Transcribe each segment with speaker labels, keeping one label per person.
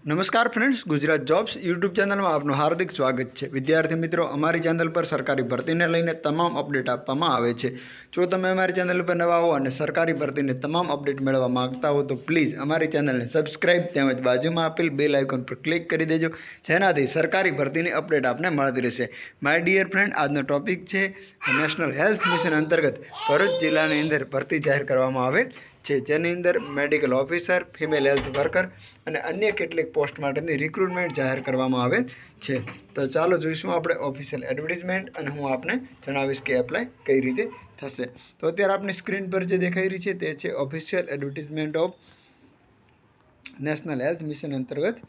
Speaker 1: નમસ્કાર friends, Gujarat jobs YouTube ચેનલમાં આપનું હાર્દિક સ્વાગત છે। વિદ્યાર્થી મિત્રો, અમારી ચેનલ પર સરકારી ભરતીને લઈને તમામ અપડેટ આપવામાં આવે છે। જો તમે અમારી ચેનલ પર નવા હો અને સરકારી ભરતીને તમામ અપડેટ મેળવવા માંગતા હો તો પ્લીઝ અમારી ચેનલને સબસ્ક્રાઇબ તેમજ બાજુમાં આપેલ બેલ આઇકોન પર ક્લિક કરી દેજો, જેનાથી સરકારી ભરતીની અપડેટ આપને મળતી રહેશે। માય ડિયર ફ્રેન્ડ, આજનો ટોપિક છે નેશનલ હેલ્થ મિશન અંતર્ગત ભરૂચ જિલ્લાની અંદર ભરતી જાહેર કરવામાં આવેલ છે, જેની અંદર medical officer, female health worker અને અન્ય કેટલીક પોસ્ટ માટેની રિક્રુટમેન્ટ જાહેર કરવામાં આવેલ છે। તો ચાલો જોઈશું આપણે ઓફિશિયલ એડવર્ટાઇઝમેન્ટ અને હું આપને જણાવીશ કે એપ્લાય કઈ રીતે થશે। તો અત્યારે આપની સ્ક્રીન પર જે દેખાઈ રહી છે તે છે official advertisement of national health mission અંતર્ગત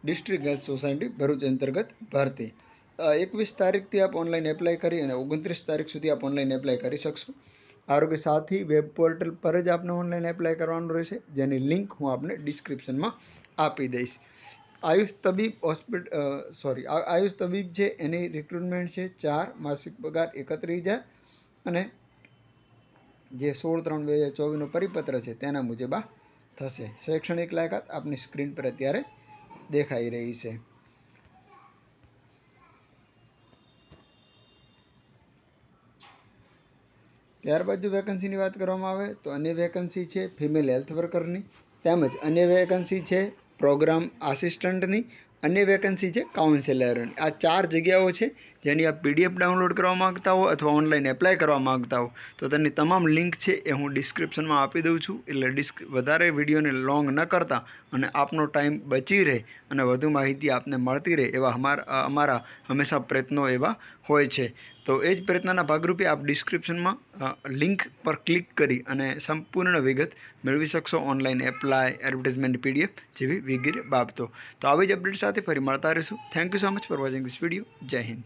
Speaker 1: ડિસ્ટ્રિક્ટ હેલ્થ સોસાયટી ભરૂચ અંતર્ગત ભરતી 21 તારીખથી આપ ઓનલાઈન એપ્લાય કરી અને 29 તારીખ સુધી આપ ઓનલાઈન એપ્લાય કરી શકશો। આરોગ્ય સાથી વેબ પોર્ટલ પર જ આપને ઓનલાઈન એપ્લાય કરવાનું રહેશે, જેની લિંક હું આપને ડિસ્ક્રિપ્શનમાં આપી દઈશ। આયુષ તબીબ છે એની રિક્રુટમેન્ટ છે 4, માસિક પગાર 31,000 અને જે 16/3/2024 નો પરિપત્ર છે તેના મુજબ આ થશે। શૈક્ષણિક લાયકાત આપની સ્ક્રીન પર અત્યારે દેખાઈ રહી છે। ત્યારબાદ જો વેકન્સીની વાત કરવામાં આવે તો અન્ય વેકન્સી છે ફિમેલ હેલ્થ વર્કરની, તેમજ અન્ય વેકન્સી છે પ્રોગ્રામ આસિસ્ટન્ટની, અન્ય વેકન્સી છે કાઉન્સેલરની। આ 4 જગ્યાઓ છે જેની આપ પીડીએફ ડાઉનલોડ કરવા માંગતા હો અથવા ઓનલાઈન એપ્લાય કરવા માંગતા હો તો તેની તમામ લિંક છે એ હું ડિસ્ક્રિપ્શનમાં આપી દઉં છું। એટલે વધારે વિડીયોને લોંગ ન કરતા અને આપનો ટાઈમ બચી રહે અને વધુ માહિતી આપને મળતી રહે એવા અમારા હંમેશા પ્રયત્નો એવા હોય છે। તો એ જ પ્રયત્નના ભાગરૂપે આપ ડિસ્ક્રિપ્શનમાં લિંક પર ક્લિક કરી અને સંપૂર્ણ વિગત મેળવી શકશો, ઓનલાઈન એપ્લાય, એડવર્ટાઇઝમેન્ટ પીડીએફ જેવી વગેરે બાબતો। તો આવી જ અપડેટ સાથે ફરી મળતા રહીશું। Thank you so much for watching this video. જય હિન્દ।